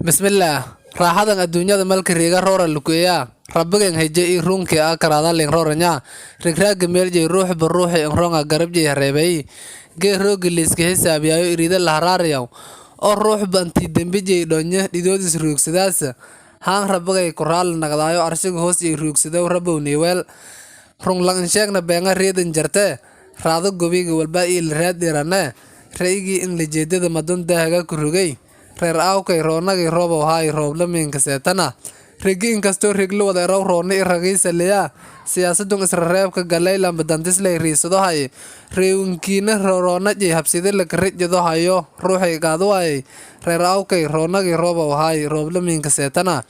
Bismillah, raaxadan adduunyada malka riga roora lukuya, rabbigan heje i runki a karada ling rooranya, rigraaga meelje ruux ba ruuxi in ronga garabje hareebay, gee roogi liiska hisaabiyayo irida laharaariyaw, oo ruux banti dembije dhonye dhidoodis ruugsadaasa, haan rabbigay kuraal nagdaayo arshiga hoos iyo ruugsadow rabbow niweel, rung lang sheegna beenga reedan jarte, raado gobiga walba il raaddirane, ra'yigii in la jeedada madun daahaga ku rugay. Reer aawkay roonagii roobow haay roob la miinka seetana rigi inkastoo riglo wada raw rooni iragiisa liya siyaasadun isra reebka galaylan badantisley riisado hay reewinkiina roonaji habside la karijado hayo ruuxay qaado waayay reer aawkay roonagii roobow haay roob la miinka seetana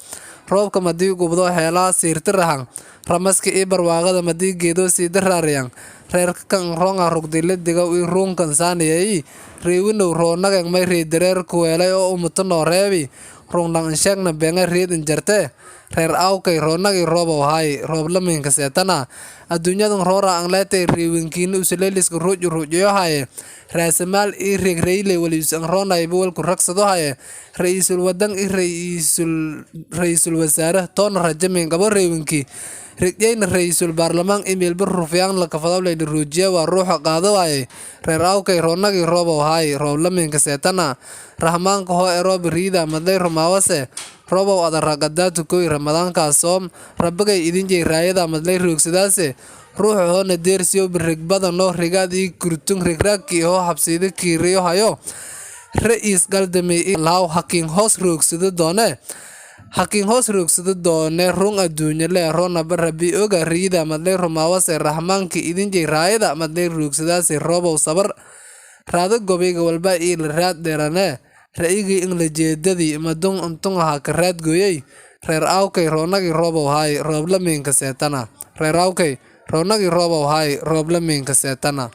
roobka madii gubdo heelaa siirtirahan ramaska ii barwaaqada madii geedo sii daraariyan reerka kan ronga rugdile digaw ii ruunkan saaniyay reewinow roonagan may reedereer kuweelay oo umuto noo reebi runglang sheegna beenga reedan jarte reer aawkay roonagii roobow haay roob la miinka seetana adduunyadan roora aan leetay reewinkiina usuleeliska ruujuyo haye raasamaal ii reegreyle waliis an roonay buwalku ragsado haye ra'iisul wadan ii ra'iisul wasaare toona rajamin gabo reewinki rigyayna ra'iisul baarlamaan imeelba rufyaan la kafadawlay ruujiya waa ruuxa qaado waaye reer aawkay roonagii roobow haay roob la miinka seetana rahmaanka hoo eroob riida madlay rumaawase roobow adaragadaatu koy ramadaankaas soom rabbigay idin jey raayada madlay ruugsadaase ruuxa hoona deersiyo birigbada noo rigaad ii kurtun rigraagkii hoo habsiida kiiriyo hayo ra'iis galdamey laaw hakiin hoos roogsado doone run adduunya lee roonaba rabbi oga riida madlay rumaawase rahmaanka idin jey raayada madlay ruugsadaase roobow sabar raado gobayga walba ii la raad dheerane ra'yigii in la jeedadii madun untun ahaa ka raad gooyay reer aawkay roonagii roobow haay roob la miinka seetana reer aawkay roonagii roobow haay roob la miinka seetana